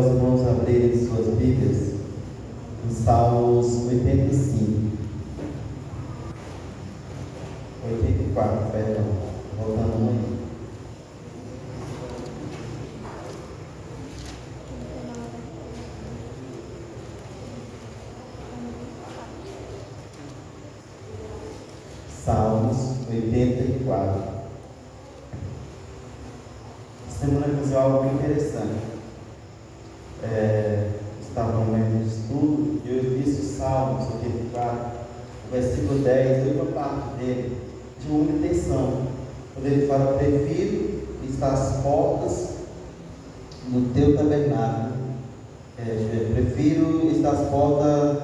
Os irmãos abrirem suas Bíblias em Salmos 85, 84, perdão, voltando um aí. Salmos 84. Semana aconteceu algo bem interessante. Estava no meio do estudo e eu disse o Salmos 84, o versículo 10, eu uma parte dele, de muita atenção, quando ele fala: prefiro estar às portas do teu tabernáculo, prefiro estar às portas,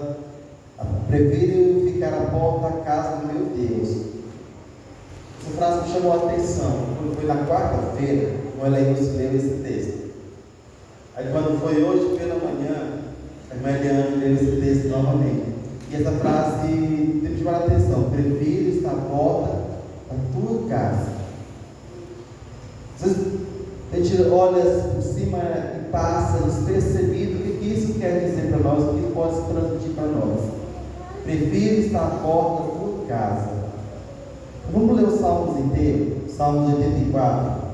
prefiro ficar à porta da casa do meu Deus. Essa frase me chamou a atenção, quando foi na quarta-feira, o Heleno leu esse texto. Aí quando foi hoje pela manhã, a irmã Eliane leu esse texto novamente. E essa frase me chamou a atenção: prefiro estar à porta da tua casa. A gente olha por cima e passa despercebido o que isso quer dizer para nós, o que isso pode se transmitir para nós. Prefiro estar à porta da tua casa. Vamos ler os Salmos inteiros, Salmos 84.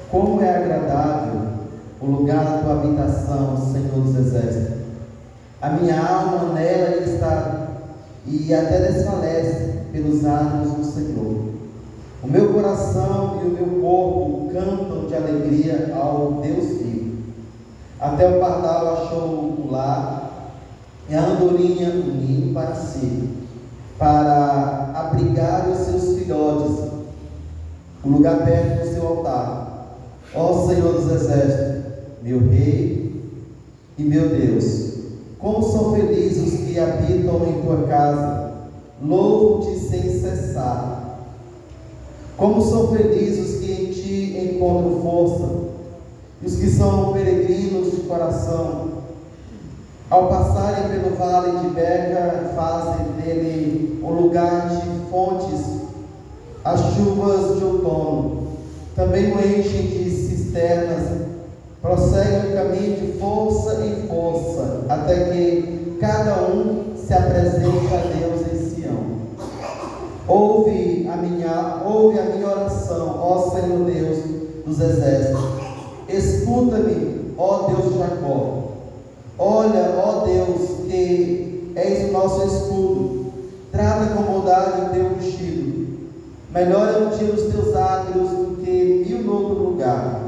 Como é agradável o lugar da tua habitação, Senhor dos Exércitos. A minha alma nela está e até desfalece pelos ânimos do Senhor. O meu coração e o meu corpo cantam de alegria ao Deus vivo. Até o pardal achou o lar e a andorinha o ninho para si, para abrigar os seus filhotes, o lugar perto do seu altar. Ó Senhor dos Exércitos, meu Rei e meu Deus, como são felizes os que habitam em tua casa, louvo-te sem cessar. Como são felizes os que em ti encontram força, e os que são peregrinos de coração. Ao passarem pelo vale de Beca, fazem dele um lugar de fontes, as chuvas de outono. Também o enchem de cisternas, prosseguem o caminho de força em força, até que cada um se apresente a Deus em Sião. Ouve a minha oração, ó Senhor Deus dos Exércitos. Escuta-me, ó Deus de Jacó. Olha, ó Deus, que és o nosso escudo. Trata com bondade o teu ungido. Melhor é um dia os teus átrios do que 1000 no outro lugar.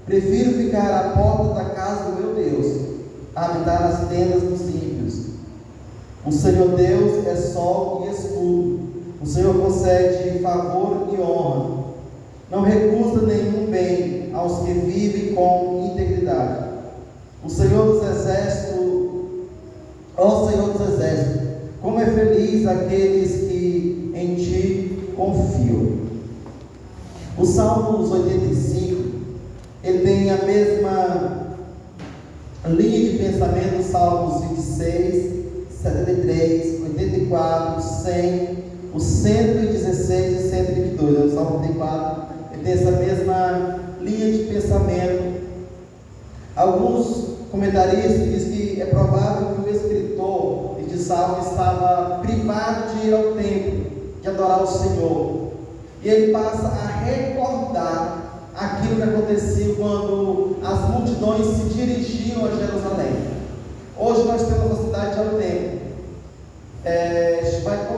Prefiro ficar à porta da casa do meu Deus, habitar nas tendas dos ímpios. O Senhor Deus é sol e escudo. O Senhor concede favor e honra. Não recusa nenhum bem aos que vivem com integridade. O Senhor dos Exércitos, ó Senhor dos Exércitos, como é feliz aqueles que em ti confiam. O Salmos 85, ele tem a mesma linha de pensamento dos Salmos 26, 73, 84, 100, o 116 e 122. O Salmo 84, ele tem essa mesma linha de pensamento. Alguns comentaristas dizem que é provável que o escritor de Salmo estava privado de ir ao templo, de adorar o Senhor, e ele passa a recordar aquilo que aconteceu quando as multidões se dirigiam a Jerusalém. Hoje nós temos a cidade de ao templo,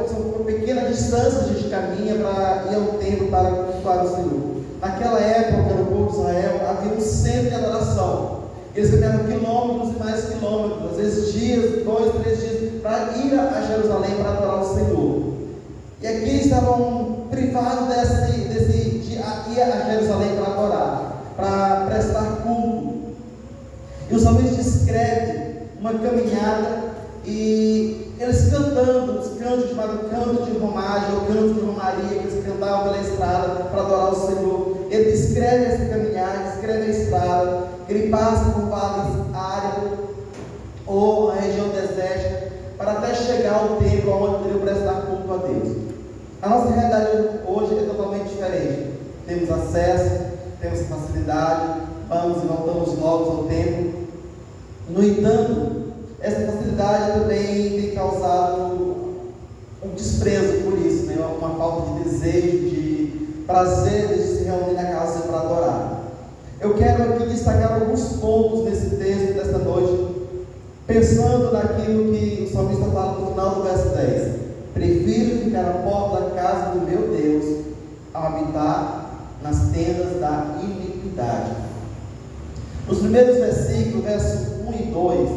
são uma pequena distância a gente caminha para ir ao templo para cultuar o Senhor. Naquela época, no povo de Israel, havia um centro de adoração. Eles caminhavam quilômetros e mais quilômetros, às vezes dias, 2, 3 dias, para ir a Jerusalém para adorar o Senhor. E aqui estavam privados de ir a Jerusalém para adorar, para prestar culto. E o salmista descreve uma caminhada e eles cantando, os cantos chamados canto de romagem ou canto de romaria, que eles cantavam pela estrada para adorar o Senhor. Ele descreve essa caminhada, descreve a estrada, ele passa por vales áridos ou a região desértica, para até chegar ao templo onde poderiam prestar culto a Deus. A nossa realidade hoje é totalmente diferente. temos acesso, temos facilidade, vamos e voltamos logo ao templo. No entanto, essa facilidade também tem causado um desprezo por isso, né? Uma falta de desejo, de prazer de se reunir na casa para adorar. Eu quero aqui destacar alguns pontos nesse texto desta noite, pensando naquilo que o salmista fala no final do verso 10. Prefiro ficar à porta da casa do meu Deus a habitar nas tendas da iniquidade. Nos primeiros versículos, versos 1 e 2,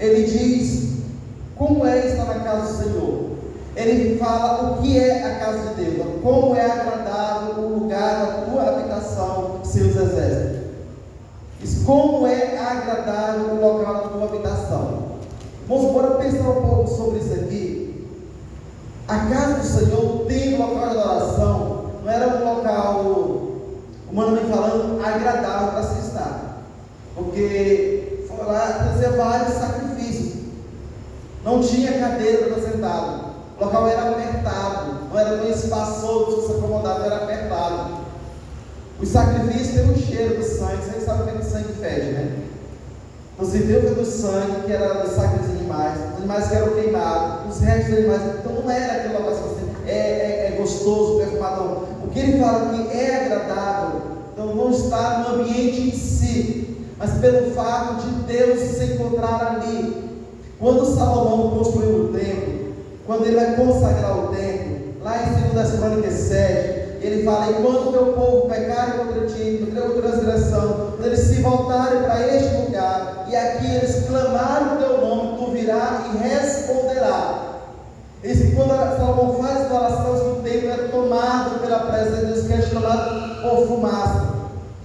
ele diz como é estar na casa do Senhor. Ele fala o que é a casa de Deus, como é agradável o lugar da tua habitação, seus exércitos. Diz como é agradável o local da tua habitação. Vamos bora pensar um pouco sobre isso aqui. A casa do Senhor, o templo, o local de adoração, não era um local, humanamente falando, agradável para se estar, porque foi lá fazer vários sacrifícios, não tinha cadeira para estar sentado, o local era apertado, não era tão espaçoso para se acomodar, era apertado. Os sacrifícios têm o cheiro do sangue, vocês sabem como é que o sangue fede, né? Inclusive, deu do sangue, que era dos sacrifícios dos animais, os animais que eram queimados, os restos dos animais, então não era aquele local assim, é gostoso, perfumado. O que ele fala que é agradável, então não está no ambiente em si, mas pelo fato de Deus se encontrar ali. Quando Salomão construiu o templo, quando ele vai consagrar o templo, lá em 2 Crônicas 7, ele fala: enquanto o teu povo pecarem contra ti, contra a transgressão, quando eles se voltarem para este lugar, e aqui eles clamarem o teu nome, tu virá e responderá. E quando Salomão faz essa oração, o templo é tomado pela presença de Deus, que é chamado por fumaça,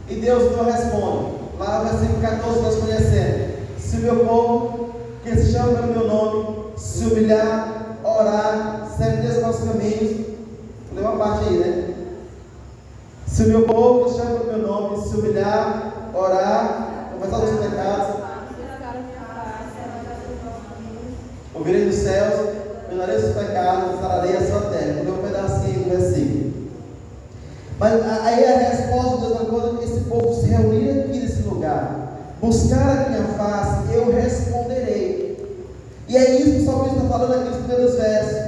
e Deus não responde. Lá no versículo 14 nós conhecemos: se o meu povo, que se chama pelo meu nome, se humilhar, orar, seguir os nossos caminhos, vou ler uma parte aí, né? Se o meu povo, que se chama pelo meu nome, se humilhar, orar, confessar os seus pecados, ouvirei dos céus, perdoarei os seus pecados, sararei a sua terra. Vou ler um pedacinho do versículo. Mas aí a resposta de Deus é quando esse povo se reunir aqui nesse lugar, buscar a minha face, eu responderei. E é isso que o salmista está falando aqui nos primeiros versos.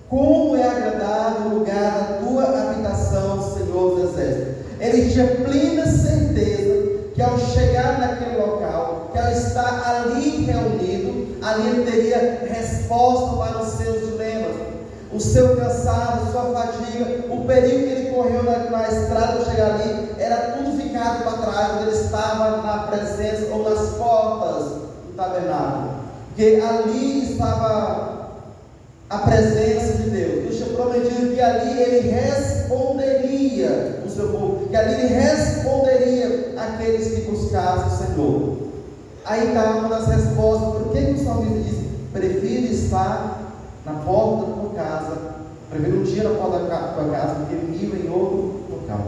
Como é agradável o lugar da tua habitação, Senhor dos Exércitos. Ele tinha plena certeza que ao chegar naquele local, que ao estar ali reunido, ali ele teria resposta para os seus dilemas, o seu cansado, sua fadiga, o período que ele correu na estrada para chegar ali, era tudo ficado para trás, quando ele estava na presença ou nas portas do tabernáculo, porque ali estava a presença de Deus. Deus tinha prometido que ali ele responderia o seu povo, que ali ele responderia àqueles que buscassem o Senhor. Aí está uma das respostas. Por que o salmista diz: prefiro estar na porta da tua casa, prefiro um dia na porta da tua casa do que 1000 em outro local.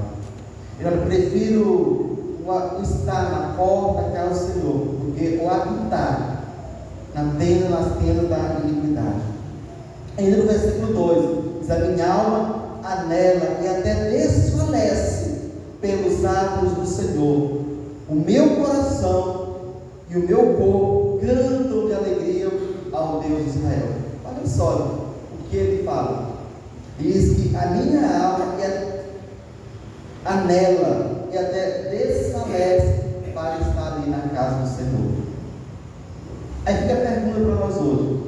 Eu prefiro estar na porta da casa do Senhor do que o habitar nas tendas da iniquidade. Ainda no versículo 2, diz: a minha alma anela e até desfalece pelos atos do Senhor. O meu coração e o meu corpo cantam de alegria ao Deus de Israel. Olha só o que ele fala. Diz que a minha alma anela e até desfalece para estar ali na casa do Senhor. Aí fica a pergunta para nós hoje: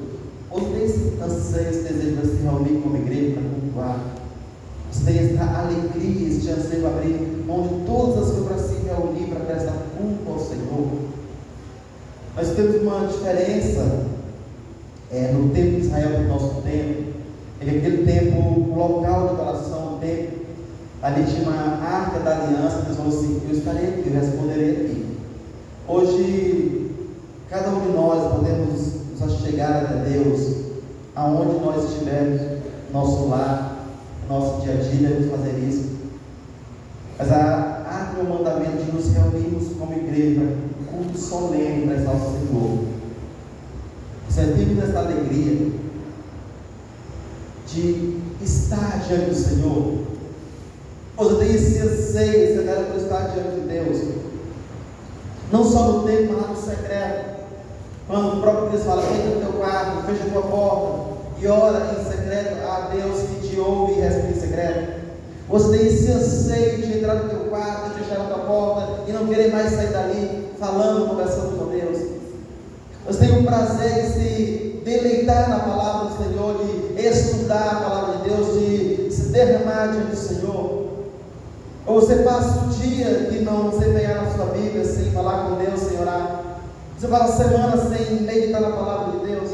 ou tem esse anseio, esse desejo de se reunir como igreja para cultuar? Você tem essa alegria, esse anseio para abrir mão de todas as coisas para se reunir, para prestar culto ao Senhor? Nós temos uma diferença no tempo de Israel do nosso tempo. Aquele tempo, o local de adoração, o templo, ali tinha uma arca da aliança. Deus falou assim: eu estarei aqui, eu responderei aqui. Hoje, cada um de nós podemos nos chegar até Deus, aonde nós estivermos, nosso lar, nosso dia a dia, devemos fazer isso. Mas há um mandamento de nos reunirmos como igreja, um culto solene para exaltar o Senhor. Sentimos essa alegria de estar diante do Senhor. Pois você inicia ceia, você deve estar diante de Deus, não só no tempo, mas no secreto. Quando o próprio Deus fala: entra no teu quarto, fecha a tua porta e ora em secreto a Deus que te ouve e responde em secreto. Você tem esse anseio de entrar no teu quarto, de fechar a tua porta e não querer mais sair dali falando, conversando com Deus. Você tem o prazer de se deleitar na palavra do Senhor, de estudar a palavra de Deus, de se derramar diante do Senhor. Ou você passa o dia que não sem pegar na sua Bíblia, sem falar com Deus, sem orar. Você passa a semana sem meditar na palavra de Deus.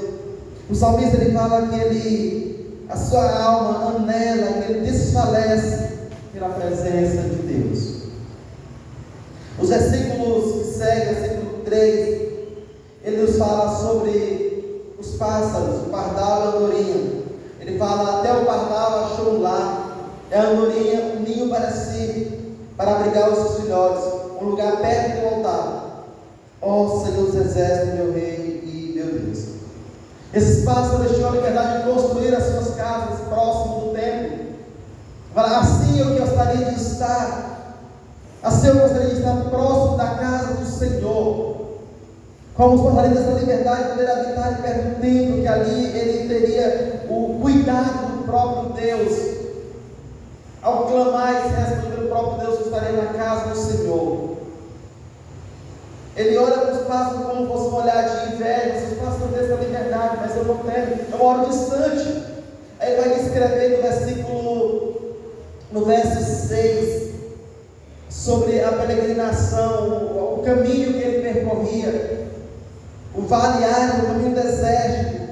O salmista ele fala que a sua alma anela, que ele desfalece pela presença de Deus. Os versículos que seguem, versículo 3, ele nos fala sobre os pássaros, o pardal e a andorinha. Ele fala: até o pardal achou um lar, é a andorinha um ninho para si, para abrigar os seus filhotes, um lugar perto do altar. Ó Senhor dos exércitos, meu rei e meu Deus. Esses pássaros tinham a liberdade de construir as suas casas próximo do templo. Fala: assim eu gostaria de estar, assim eu gostaria de estar próximo da casa do Senhor. Como os portaria dessa liberdade de poder habitar perto do templo, que ali ele teria o cuidado do próprio Deus. Ao clamar e se responder pelo próprio Deus, que estaria na casa do Senhor. Ele olha para os pássaros como fosse um olhar de inveja: os pássaros têm essa liberdade, mas eu não tenho, eu moro distante. Aí ele vai descrever no verso 6, sobre a peregrinação, o caminho que ele percorria, o vale árido, o caminho desértico.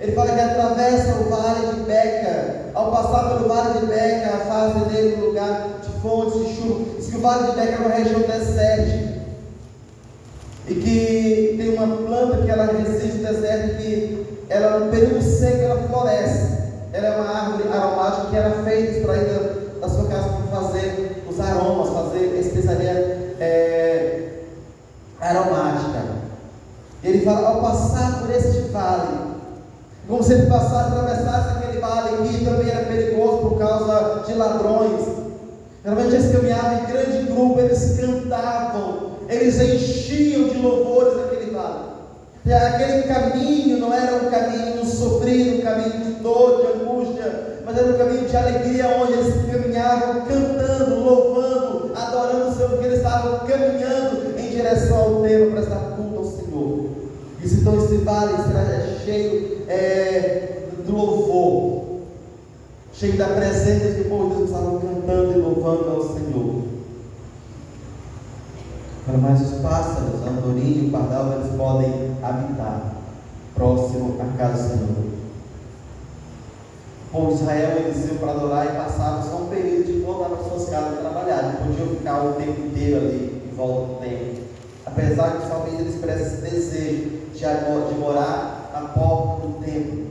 Ele fala que atravessa o vale de Beca. Ao passar pelo vale de Beca, faz dele um lugar de fontes de chuva. Diz que o vale de Beca é uma região desértica, e que tem uma planta que ela resiste no deserto, que ela no período seco ela floresce. Ela é uma árvore aromática que era feita, extraída da sua casa para fazer os aromas, fazer especiaria aromática. Ele fala: ao passar por este vale, como se ele passasse, atravessasse aquele vale que também era perigoso por causa de ladrões. Geralmente eles caminhavam em grande grupo, eles cantavam, eles enchiam de louvores aquele vale. E aquele caminho não era um caminho sofrido, um caminho de dor, de angústia, mas era um caminho de alegria, onde eles caminhavam cantando, louvando, adorando o Senhor, porque eles estavam caminhando em direção ao templo para prestar culto ao Senhor. Isso, então, esse vale será cheio do louvor, cheio da presença que o povo de Deus estavam cantando e louvando ao Senhor. Mas os pássaros, a andorinha e o pardal, eles podem habitar próximo à casa do Senhor. O povo de Israel, eles iam para adorar e passavam só um período de voltar para suas casas trabalhar. Não podiam ficar o tempo inteiro ali em volta do templo. Apesar que somente eles expressam esse desejo de morar na porta do templo.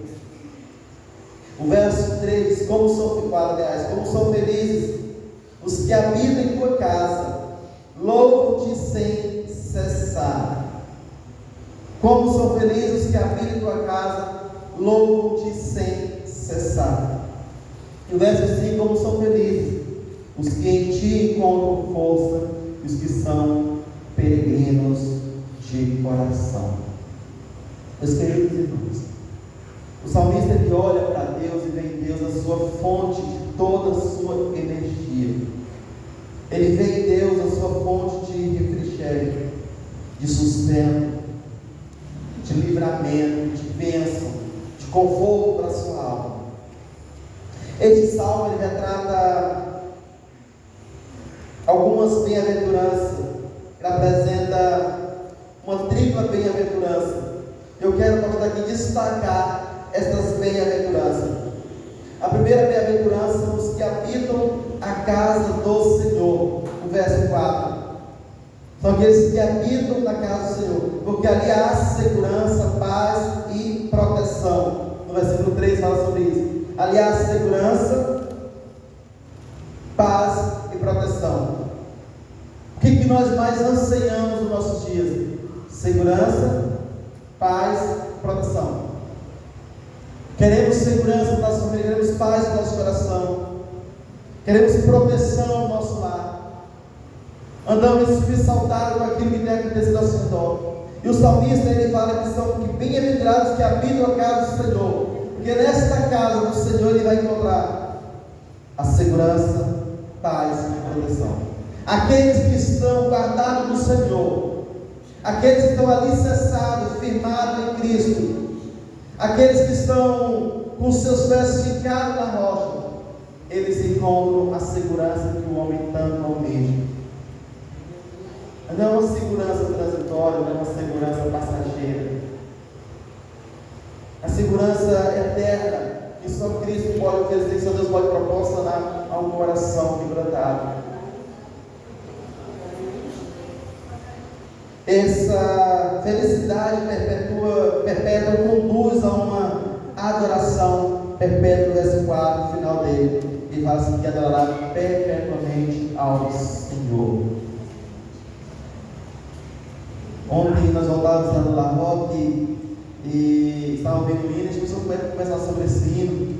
O verso 3: como são felizes os que habitam em tua casa, louvam-te sem cessar. Como são felizes os que habitam em tua casa, louvam-te sem cessar. E o verso 5: como são felizes os que em ti encontram força, e os que são peregrinos de coração. Meus queridos irmãos, o salmista ele olha para Deus e vê em Deus a sua fonte de toda a sua energia. Ele vê em Deus a sua fonte de refrigério, de sustento, de livramento, de bênção, de conforto para a sua alma. Este salmo ele retrata algumas bem-aventuranças. Ele apresenta uma tripla bem-aventurança. Eu quero aqui destacar estas bem-aventuranças. A primeira bem-aventurança são os que habitam a casa do Senhor. O verso 4. São aqueles que habitam na casa do Senhor, porque ali há segurança, paz e proteção. No versículo 3 fala sobre isso. Ali há segurança, paz e proteção. O que nós mais anseiamos nos nossos dias? Segurança, paz e proteção. Queremos segurança no nosso família, queremos paz no nosso coração, queremos proteção no nosso andamos sobressaltados com aquilo que tem acontecido ao seu redor. E o salmista, ele fala que são bem-aventurados que habitam a casa do Senhor, porque nesta casa do Senhor ele vai encontrar a segurança, paz e proteção. Aqueles que estão guardados no Senhor, aqueles que estão alicerçados, firmados em Cristo, aqueles que estão com seus pés fincados na rocha, eles encontram a segurança que o homem tanto almeja. Não é uma segurança transitória, não é uma segurança passageira. A segurança eterna que só Cristo pode oferecer, que só Deus pode proporcionar a um coração quebrantado. Essa felicidade perpétua conduz a uma adoração perpétua, verso 4, final dele. Ele fala assim, que adorará perpetuamente ao Senhor. Ontem nós voltávamos no La Roque e estávamos vendo o hino, a gente começou a conversar sobre esse hino.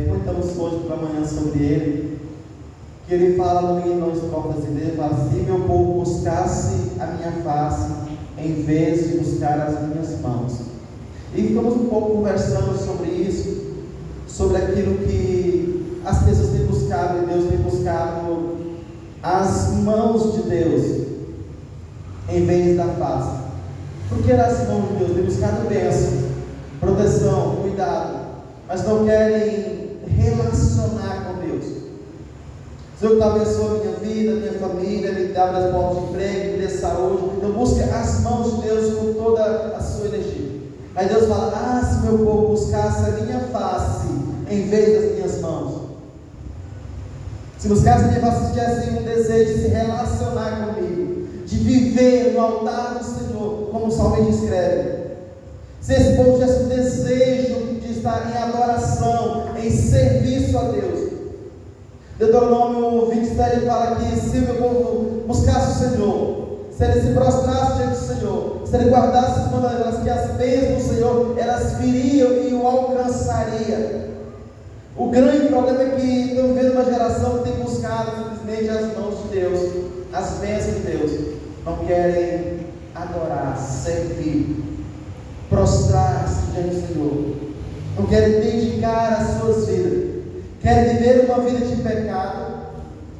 Comentamos hoje pela manhã sobre ele, que ele fala no hino, nas estrofas dele, fala assim: se meu povo buscasse a minha face, em vez de buscar as minhas mãos. E ficamos um pouco conversando sobre isso, sobre aquilo que as pessoas têm buscado em Deus, têm buscado as mãos de Deus, em vez da face. Porque as mãos de Deus têm buscado bênção, proteção, cuidado, mas não querem relacionar com Deus. Senhor, abençoa a minha vida, minha família, me dá as portas de emprego, me dê saúde. Então busca as mãos de Deus com toda a sua energia. Aí Deus fala: se meu povo buscasse a minha face em vez das minhas mãos, se buscasse a minha face, se tivesse um desejo de se relacionar comigo, de viver no altar do Senhor, como o salmista escreve, se esse povo tivesse um desejo de estar em adoração, em serviço a Deus. Deuteronômio 27 fala que se o meu povo buscasse o Senhor, se ele se prostrasse diante do Senhor, se ele guardasse os mandamentos, que as bênçãos do Senhor, elas viriam e o alcançaria. O grande problema é que estamos vendo uma geração que tem buscado simplesmente as mãos de Deus, as bênçãos de Deus. Não querem adorar, servir, prostrar-se diante do Senhor. Não querem dedicar as suas vidas. Querem viver uma vida de pecado,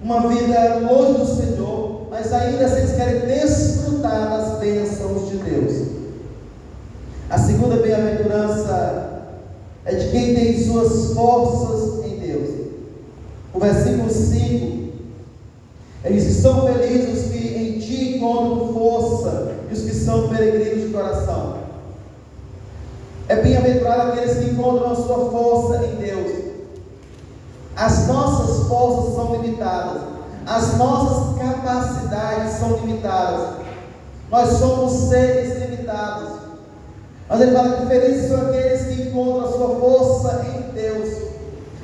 uma vida longe do Senhor, mas ainda assim eles querem desfrutar das bênçãos de Deus. A segunda bem-aventurança é de quem tem suas forças em Deus. O versículo 5, ele diz que são felizes os que em ti encontram força e os que são peregrinos de coração. É bem-aventurado aqueles que encontram a sua força em Deus. As nossas forças são limitadas, as nossas capacidades são limitadas, nós somos seres limitados. Mas ele fala que felizes são aqueles que encontram a sua força em Deus,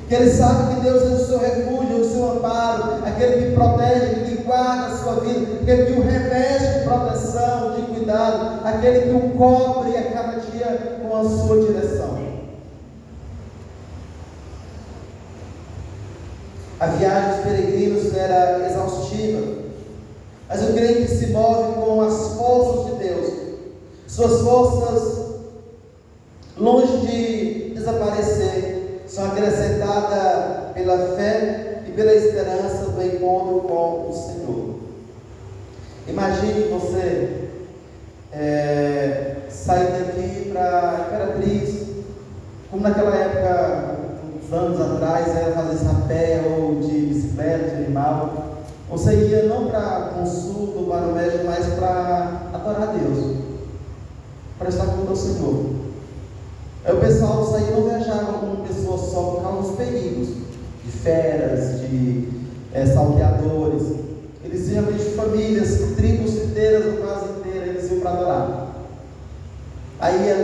que eles sabem que Deus é o seu refúgio, o seu amparo, aquele que protege, aquele que guarda a sua vida, aquele que o reveste de proteção, de cuidado, aquele que o cobre a cada dia com a sua direção. A viagem dos peregrinos era exaustiva, mas o crente se move com as forças de Deus. Suas forças, longe de desaparecer, são acrescentadas pela fé e pela esperança do encontro com o Senhor. Imagine você sair daqui para Imperatriz, como naquela época, uns anos atrás, era fazer isso a pé ou de bicicleta, de animal. Você ia não para consulta ou para o médico, mas para adorar a Deus, para estar com o Senhor. Aí o pessoal saía, não viajava como pessoa só por causa dos perigos, de feras, de salteadores. Eles iam de famílias, tribos inteiras ou quase inteiras, eles iam para adorar. Aí ia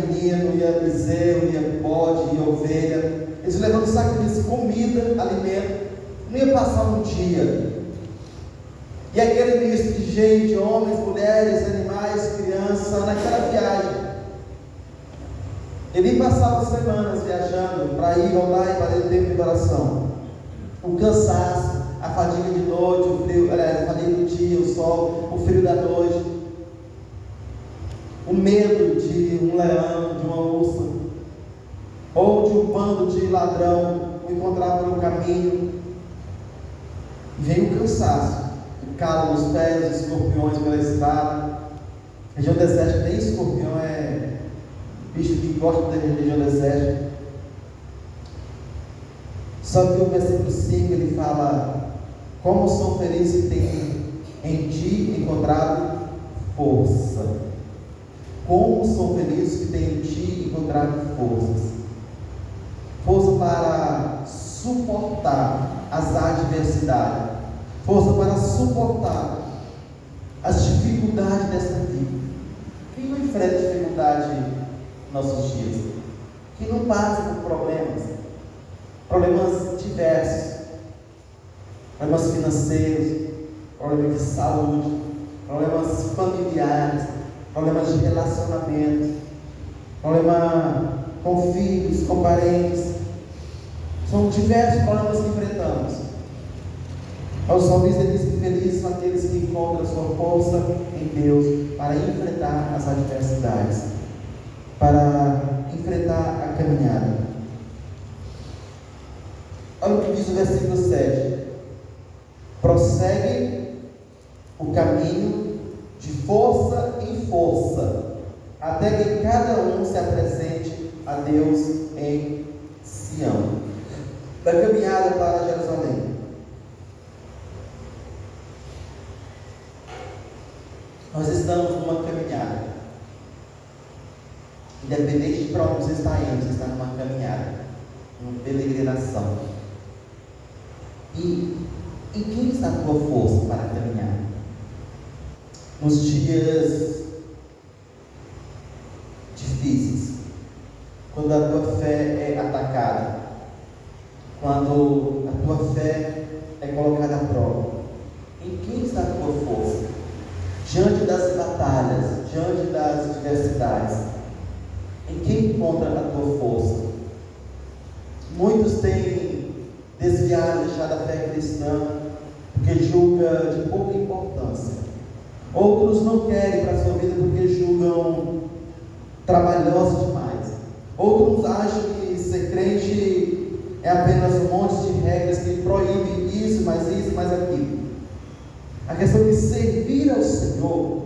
menino, ia bezerro, ia bode, ia ovelha. Eles levando sacrifício, comida, alimento. Não ia passar um dia. E aquele misto de gente, homens, mulheres, animais, crianças, naquela viagem. Ele passava semanas viajando para ir, voltar e para ter tempo de oração. O cansaço, a fadiga de noite, o frio, a fadiga do dia, o sol, o frio da noite, o medo de um leão, de uma ursa, ou de um bando de ladrão o encontrar pelo caminho. Vem o cansaço, o calo nos pés, os escorpiões pela estrada. Região desértica, nem escorpião é bicho que gosta da região desértica. Só que o versículo 5 ele fala: como são felizes que têm em ti encontrado força. Como são felizes que têm em ti encontrado forças. Força para suportar as adversidades. Força para suportar as dificuldades desta vida. Quem não enfrenta dificuldade nos nossos dias? Quem não passa por problemas? Problemas diversos. Problemas financeiros, problemas de saúde, problemas familiares, problemas de relacionamento, problema com filhos, com parentes. São diversos problemas que enfrentamos. O salmista diz que felizes são aqueles que encontram sua força em Deus para enfrentar as adversidades, para enfrentar a caminhada. Olha o que diz o versículo 7. Prossegue o caminho de força em força, até que cada um se apresente a Deus em Sião. Da caminhada para Jerusalém. Nós estamos numa caminhada. Independente de para onde você está indo, você está numa caminhada, numa peregrinação. E em quem está a tua força para caminhar? Nos dias difíceis, quando a tua fé é atacada, quando a tua fé é colocada à prova, em quem está a tua força? Diante das batalhas, diante das adversidades, em quem encontra a tua força? Muitos têm desviado, deixado a fé cristã, porque julga de pouca importância. Outros não querem para a sua vida porque julgam trabalhoso demais. Outros acham que ser crente é apenas um monte de regras que proíbem isso, mais aquilo. A questão de servir ao Senhor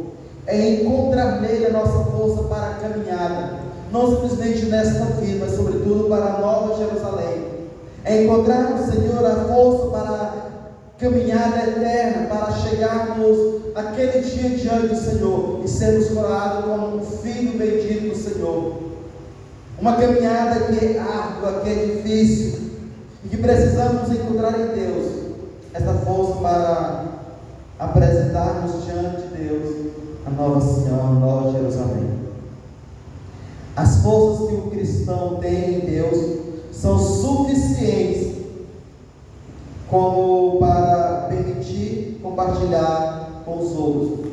é encontrar nele a nossa força para a caminhada, não simplesmente nesta vida, mas sobretudo para a Nova Jerusalém. É encontrar no Senhor a força para a caminhada eterna, para chegarmos aquele dia diante do Senhor e sermos coroados como um filho bendito do Senhor. Uma caminhada que é árdua, que é difícil, e que precisamos encontrar em Deus essa força para apresentarmos diante de Deus a nova Sião, a nova Jerusalém. As forças que o cristão tem em Deus são suficientes como para permitir compartilhar com os outros.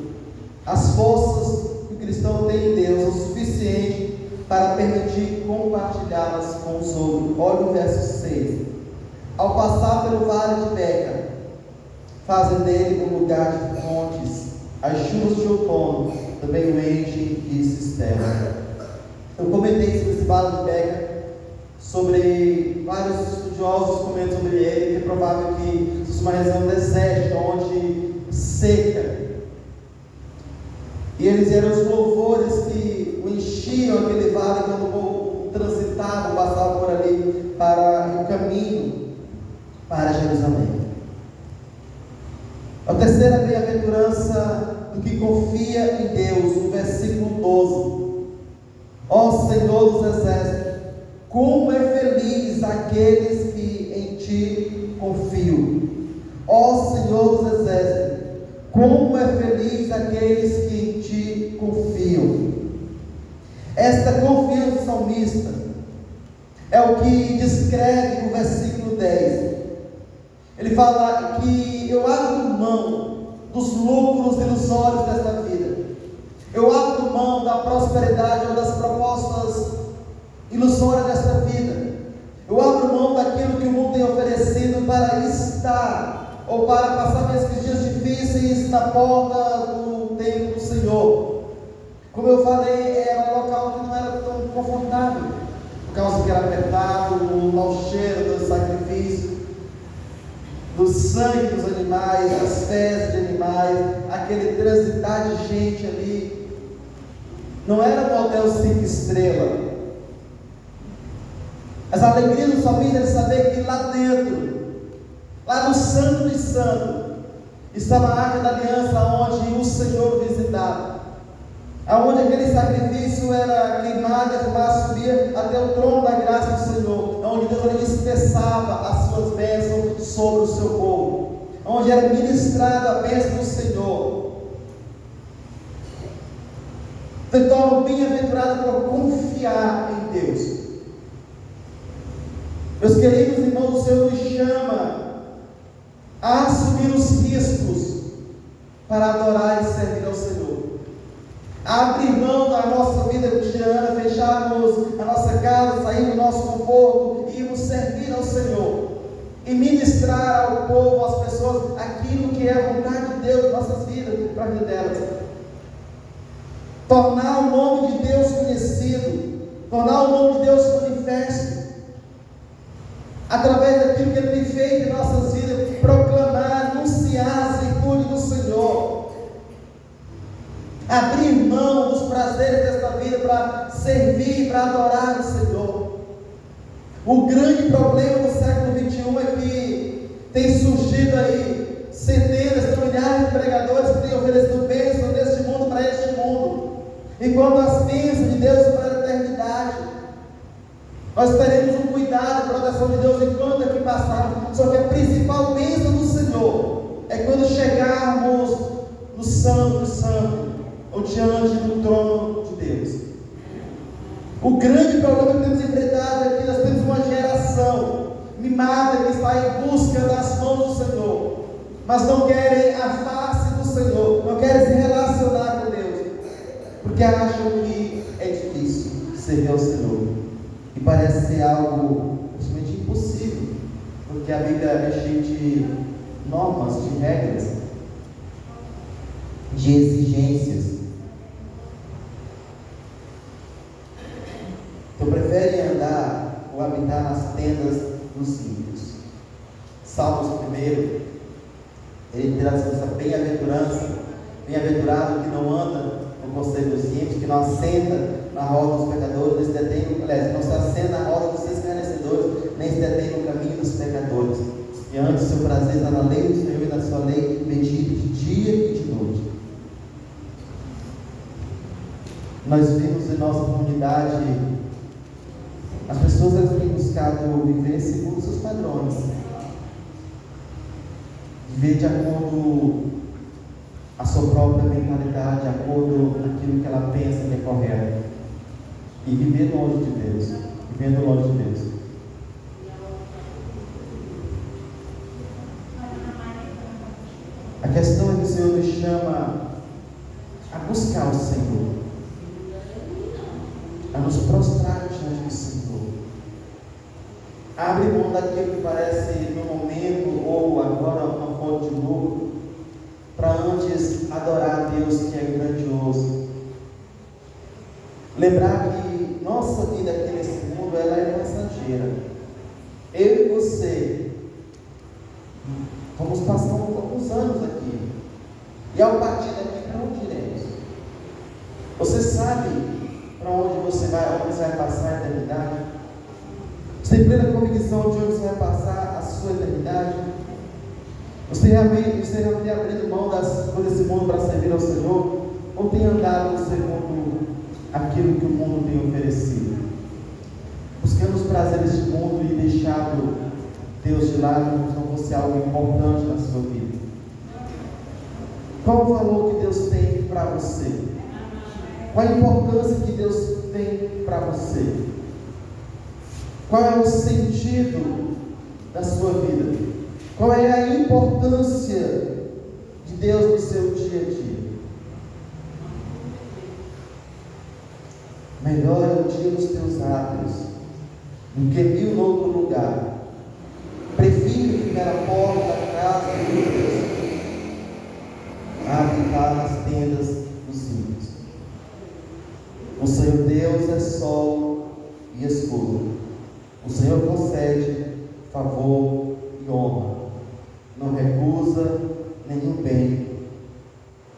As forças que o cristão tem em Deus são suficientes para permitir compartilhá-las com os outros. Olha o verso 6. Ao passar pelo vale de Beca, fazem dele um lugar de fontes. As chuvas de outono também o enchem de cisterna. Eu comentei sobre esse vale de Beca, sobre vários estudiosos comentam sobre ele, que é provável que seja uma região desértica, onde seca. E eles eram os louvores que o enchiam aquele vale quando o povo transitava, passava por ali para o caminho para Jerusalém. A terceira bem-aventurança do que confia em Deus, no versículo 12. Ó Senhor dos exércitos, como é feliz aqueles que em ti confiam. Ó Senhor dos exércitos, como é feliz aqueles que em ti confiam. Esta confiança do salmista é o que descreve o versículo 10. Ele fala que eu abro mão dos lucros ilusórios desta vida. Eu abro mão da prosperidade ou das propostas ilusórias desta vida. Eu abro mão daquilo que o mundo tem oferecido para estar ou para passar esses dias difíceis na porta do templo do Senhor. Como eu falei, era um local que não era tão confortável, por causa que era apertado, o mau cheiro do sacrifício, do sangue dos animais, das fezes de animais, aquele transitar de gente ali. Não era um hotel 5 estrelas. Mas a alegria do salmista é de saber que lá dentro, lá no Santo dos Santos, estava a Arca da Aliança, onde o Senhor visitava, aonde aquele sacrifício era queimado, a fumaça subia até o trono da graça do Senhor, onde Deus ali expressava as suas bênçãos sobre o seu povo, onde era ministrada a bênção do Senhor. Então, bem-aventurado por confiar em Deus. Meus queridos irmãos, o Senhor nos chama a assumir os riscos para adorar e servir ao Senhor, a abrir mão da nossa vida cotidiana, fecharmos a nossa casa, sair do nosso conforto e irmos servir ao Senhor e ministrar ao povo, às pessoas, aquilo que é a vontade de Deus para nossas vidas, para a vida delas. Tornar o nome de Deus conhecido, tornar o nome de Deus manifesto, através daquilo que Ele tem feito em nossas vidas, proclamar, anunciar as virtudes do Senhor, abrir mão dos prazeres desta vida para servir, para adorar o Senhor. O grande problema do século XXI é que tem surgido aí centenas, milhares de pregadores que têm oferecido bênçãos deste mundo para este mundo, enquanto as bênçãos de Deus para a eternidade. Nós teremos um cuidado, a proteção de Deus enquanto aqui passarmos. Só que a principal bênção do Senhor é quando chegarmos no Santo dos Santos, ou diante do trono de Deus. O grande problema que temos enfrentado é que nós temos uma geração mimada que está em busca das mãos do Senhor, mas não querem a face do Senhor, não querem se relacionar com Deus, porque acham que é difícil servir ao Senhor. E parece ser algo absolutamente impossível, porque a Bíblia é cheia de normas, de regras, de exigências. Então preferem andar ou habitar nas tendas dos ímpios. Salmos 1, ele traz essa bem-aventurança, bem-aventurado que não anda no conselho dos ímpios, que não assenta na roda dos pecadores, não se assenta na roda dos escarnecedores, nem se detém no caminho dos pecadores, e antes o seu prazer está na lei do Senhor e na sua lei medita de dia e de noite. Nós vimos em nossa comunidade, as pessoas elas têm buscado viver segundo seus padrões, viver de acordo a sua própria mentalidade, de acordo com aquilo que ela pensa que é correto, e viver longe de Deus, vivendo longe de Deus. A questão é que o Senhor nos chama a buscar o Senhor, a nos prostrar diante do Senhor, a abrir mão daquilo que parece no momento ou agora uma fonte de lucro, para antes adorar a Deus que é grandioso. Lembrar que nossa vida aqui nesse mundo ela é passageira. Eu e você vamos passar alguns anos aqui, e ao partir daqui, para onde iremos? Você sabe para onde você vai, onde você vai passar a eternidade? Você tem plena convicção de onde você vai passar a sua eternidade? Você realmente tem abrido mão das coisas desse mundo para servir ao Senhor? Ou tem andado segundo aquilo que o mundo tem oferecido, buscando os prazeres deste mundo e deixado Deus de lado como se não fosse algo importante na sua vida? Qual o valor que Deus tem para você? Qual a importância que Deus tem para você? Qual é o sentido da sua vida? Qual é a importância de Deus no seu dia a dia? Melhor é o dia nos teus átrios do que 1000 em outro lugar. Prefiro ficar à porta da casa sol e escudo. O Senhor concede favor e honra. Não recusa nenhum bem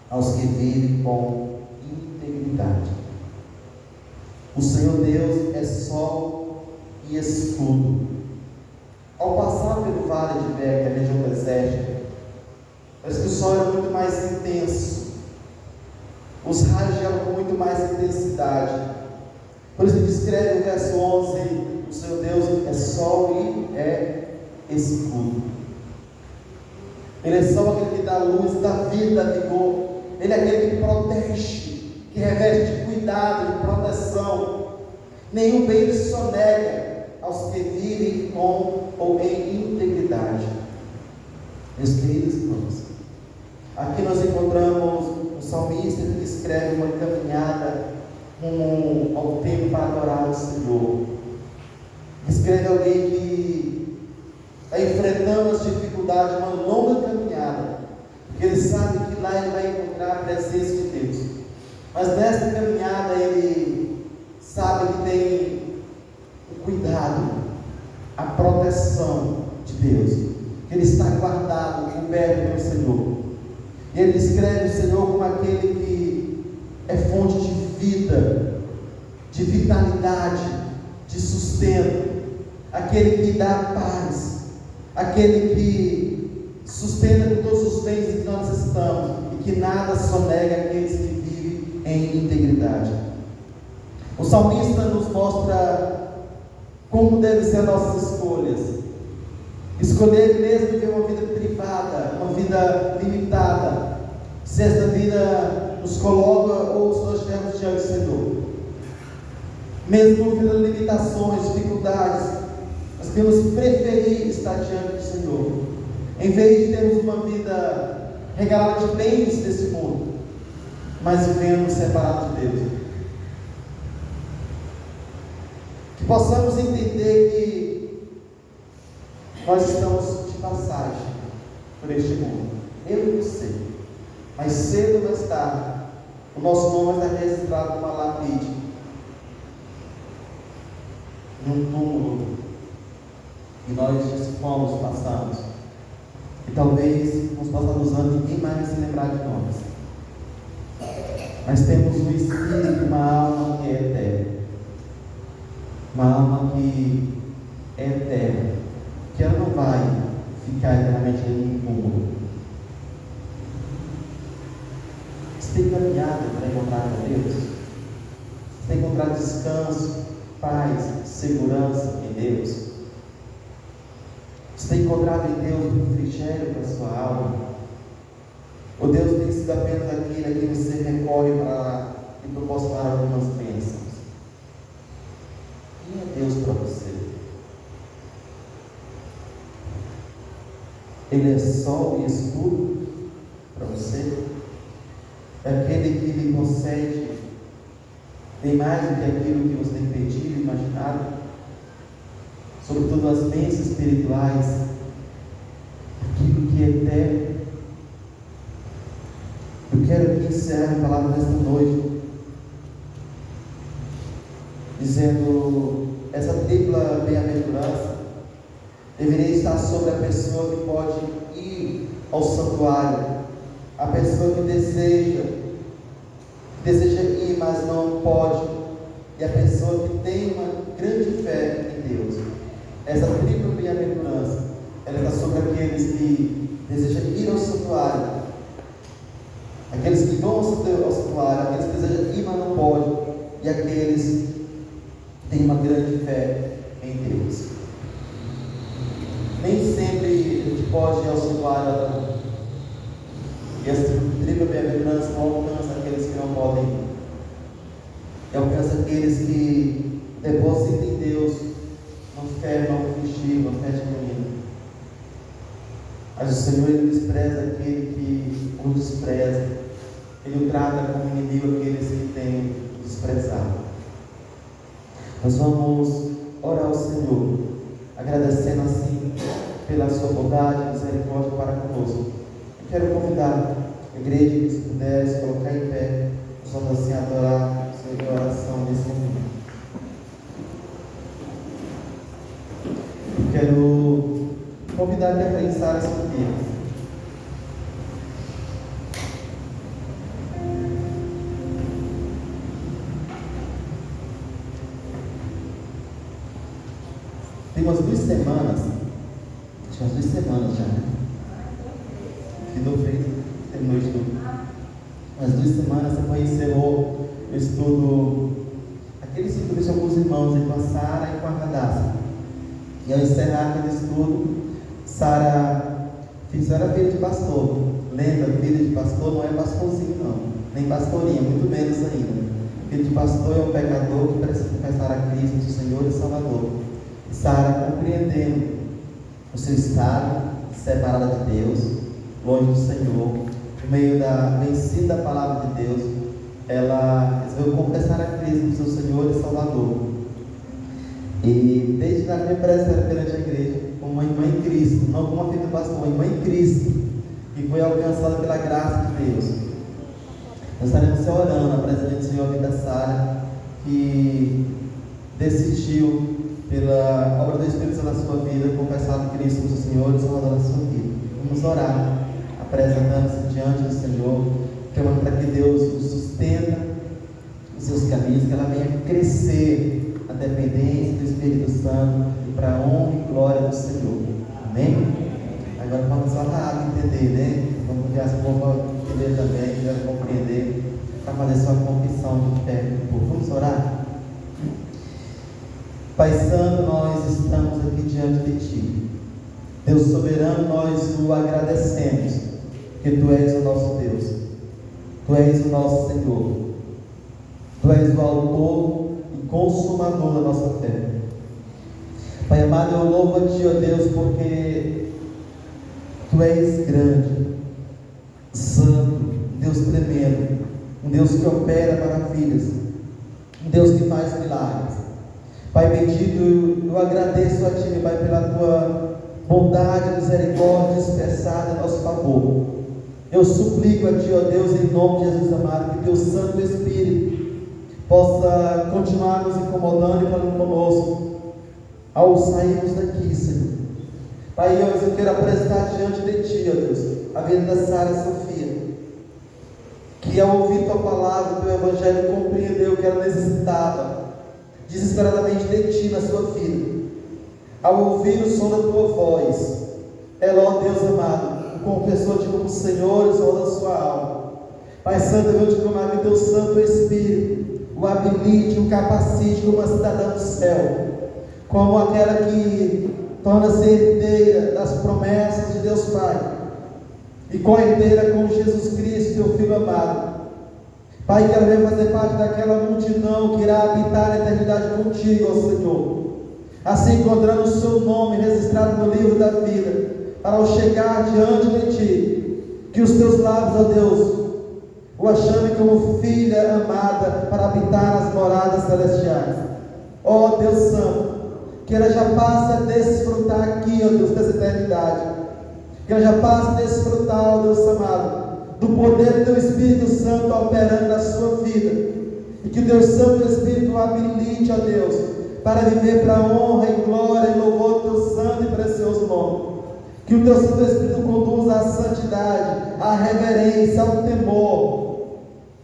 aos que vivem com integridade. O Senhor Deus é sol e escudo. Ao passar pelo vale de Beca, a região desértica, parece que o sol era muito mais intenso. Os raios geram com muito mais intensidade. Por isso descreve o verso 11: o Senhor Deus é sol e é escudo. Ele é sol, aquele que dá luz, dá vida, dá vigor. Ele é aquele que protege, que reveste de cuidado, de proteção. Nenhum bem ele sonega aos que vivem com ou em integridade. Meus queridos irmãos, aqui nós encontramos um salmista que descreve uma caminhada rumo ao templo para adorar o Senhor. Descreve alguém que está enfrentando as dificuldades, uma longa caminhada, porque ele sabe que lá ele vai encontrar a presença de Deus. Mas nessa caminhada ele sabe que tem o cuidado, a proteção de Deus, que ele está guardado, coberto pelo Senhor. E ele descreve o Senhor como aquele que é fonte de vida, de vitalidade, de sustento, aquele que dá paz, aquele que sustenta com todos os bens que nós necessitamos e que nada sonega aqueles que vivem em integridade. O salmista nos mostra como devem ser as nossas escolhas. Escolher mesmo viver uma vida privada, uma vida limitada, se esta vida nos coloca ou se nós estivermos diante do Senhor. Mesmo vivendo limitações, dificuldades, nós devemos preferir estar diante do Senhor, em vez de termos uma vida regalada de bens desse mundo, mas vivendo separado de Deus. Que possamos entender que nós estamos de passagem por este mundo, eu e você, mas cedo ou mais tarde, o nosso nome vai estar registrado numa lapide, num túmulo, e nós já fomos, passamos, e talvez nos próximos anos ninguém mais vai se lembrar de nós, mas temos um espírito, uma alma que é eterna, uma alma que é eterna, que ela não vai ficar eternamente em um túmulo. Você tem caminhado para encontrar com Deus? Você tem encontrado descanso, paz, segurança em Deus? Você tem encontrado em Deus um refrigério para a sua alma? Ou Deus tem sido apenas aquele a quem você recorre para lhe proporcionar algumas bênçãos? Quem é Deus para você? Ele é sol e escudo para você? É aquele que lhe concede bem mais do que aquilo que você tem pedido, imaginado, sobretudo as bênçãos espirituais, aquilo que é eterno. Eu quero aqui encerrar a palavra desta noite, dizendo: essa tripla bem-aventurança deveria estar sobre a pessoa que pode ir ao santuário, a pessoa que deseja ir, mas não pode, e a pessoa que tem uma grande fé em Deus. Essa tripla bem-aventurança, ela está sobre aqueles que desejam ir ao santuário, aqueles que vão ao santuário, aqueles que desejam ir, mas não podem, e aqueles que têm uma grande fé em Deus. Nem sempre a gente pode ir ao santuário, e essa tripla bem-aventurança não alcança aqueles que não podem ir, e alcança aqueles que depositam em Deus uma fé não fingida, uma fé genuína. Mas o Senhor, Ele despreza aquele que o despreza, Ele o trata como inimigo aqueles que têm desprezado. Nós vamos orar ao Senhor, agradecendo assim pela sua bondade e misericórdia para conosco. Eu quero convidar a igreja que, se puder, se colocar em pé, nós vamos assim adorar o Senhor em oração nesse momento. Quero convidar a pensar esse aqui. Tem umas 2 semanas, acho que umas 2 semanas já, né? Terminou o estudo. Umas 2 semanas você encerrou o estudo, aquele estudo que deixou alguns irmãos, com a Sara e com a Radassa. E ao encerrar aquele estudo, Sara era filha de pastor. Lembra, filha de pastor não é pastorzinho não, nem pastorinha, muito menos ainda. Filho de pastor é um pecador que precisa confessar a Cristo, o Senhor e Salvador. Sara, compreendendo o seu estado, separada de Deus, longe do Senhor, por meio da vencida da palavra de Deus, ela resolveu confessar a Cristo, seu Senhor e Salvador. E desde a minha presença perante a igreja, como uma irmã em Cristo, não como uma filha do pastor, uma irmã em Cristo, que foi alcançada pela graça de Deus. Nós estaremos se orando na presença do Senhor, a vida da Sara, que decidiu, pela obra do Espírito Santo na sua vida, confessar a Cristo como seu Senhor e Salvador na sua vida. Vamos orar, apresentando-se diante do Senhor, clamando para que Deus o sustenta os seus caminhos, que ela venha crescer na dependência do Espírito Santo e para a honra e glória do Senhor. Amém? Agora vamos orar e entender, né? Vamos pedir esse povo a entender também, a compreender, para fazer sua confissão de fé do povo. Vamos orar? Pai Santo, nós estamos aqui diante de Ti. Deus soberano, nós o agradecemos, que Tu és o nosso Deus, Tu és o nosso Senhor, Tu és o autor e consumador da nossa fé. Pai amado, eu louvo a Ti, ó Deus, porque Tu és grande, santo, Deus tremendo, um Deus que opera maravilhas, um Deus que faz milagres. Pai bendito, eu agradeço a Ti, meu Pai, pela Tua bondade e misericórdia expressada em nosso favor. Eu suplico a Ti, ó Deus, em nome de Jesus amado, que Teu Santo Espírito possa continuar nos incomodando e falando conosco ao sairmos daqui, Senhor. Pai, eu quero apresentar diante de Ti, ó Deus, a vida da Sara Sofia, que ao ouvir Tua palavra, Teu Evangelho, compreendeu que ela necessitava desesperadamente de Ti na sua vida. Ao ouvir o som da Tua voz, ela, ó Deus amado, confessou-Te como Senhor e Salvador da sua alma. Pai Santo, eu te clamar que Teu Santo Espírito o habilite, o capacite como uma cidadã do céu, como aquela que torna-se herdeira das promessas de Deus Pai e co-herdeira com Jesus Cristo, Teu Filho amado. Pai, que ela venha fazer parte daquela multidão que irá habitar a eternidade contigo, ó Senhor, assim encontrando o seu nome registrado no livro da vida, para ao chegar diante de Ti, que os Teus lábios, ó Deus, o chame como filha amada para habitar nas moradas celestiais. Ó Deus Santo, que ela já passe a desfrutar aqui, ó Deus, dessa eternidade, que ela já passe a desfrutar, ó Deus amado, do poder do Teu Espírito Santo operando na sua vida, e que o Teu Santo Espírito o habilite, ó Deus, para viver para a honra e glória e louvor do Teu santo e precioso nome. Que o Teu Santo Espírito conduza à santidade, à reverência, ao temor.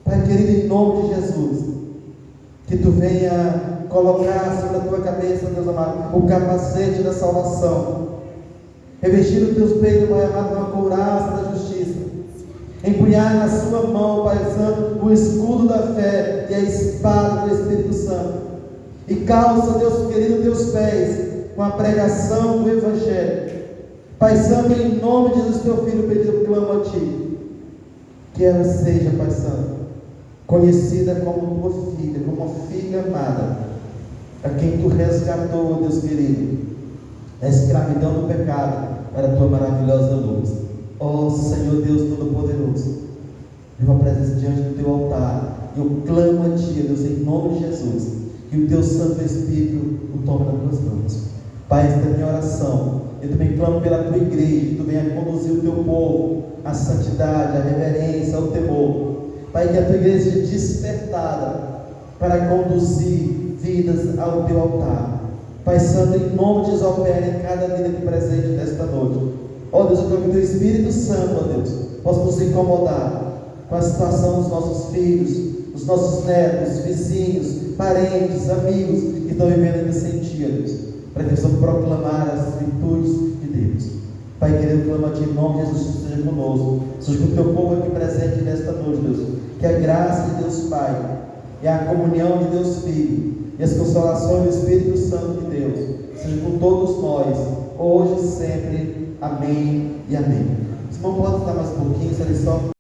Pai querido, em nome de Jesus, que Tu venha colocar sobre a Tua cabeça, Deus amado, o capacete da salvação, revestir os Teus peitos, Pai amado, com a couraça da justiça, empunhar na sua mão, Pai Santo, o escudo da fé e a espada do Espírito Santo, e calça, Deus querido, Teus pés com a pregação do Evangelho. Pai Santo, em nome de Jesus, Teu Filho pedido, clamo a Ti, que ela seja, Pai Santo, conhecida como Tua filha, como uma filha amada, a quem Tu resgatou, Deus querido, da escravidão do pecado para a Tua maravilhosa luz. Ó Senhor Deus Todo-Poderoso, eu apresento diante do Teu altar, e eu clamo a Ti, Deus, em nome de Jesus, que o Teu Santo Espírito o tome nas Tuas mãos. Pai, esta é a minha oração. Eu também clamo pela Tua igreja, que Tu venha conduzir o Teu povo à santidade, à reverência, ao temor. Pai, que a Tua igreja seja despertada para conduzir vidas ao Teu altar. Pai Santo, em nome de Jesus, opera em cada vida aqui presente nesta noite. Ó Deus, eu quero que o Teu Espírito Santo, ó Deus, possa nos incomodar com a situação dos nossos filhos, dos nossos netos, vizinhos, parentes, amigos que estão vivendo ainda sem Ti, ó Deus, para que possamos proclamar as virtudes de Deus. Pai querido, clamo a Ti em nome de Jesus, que seja conosco, seja com o Teu povo aqui presente nesta noite, Deus, que a graça de Deus Pai e a comunhão de Deus Filho e as consolações do Espírito Santo de Deus seja com todos nós, hoje e sempre. Amém e amém. Os irmãos podem dar mais um pouquinho, se eles só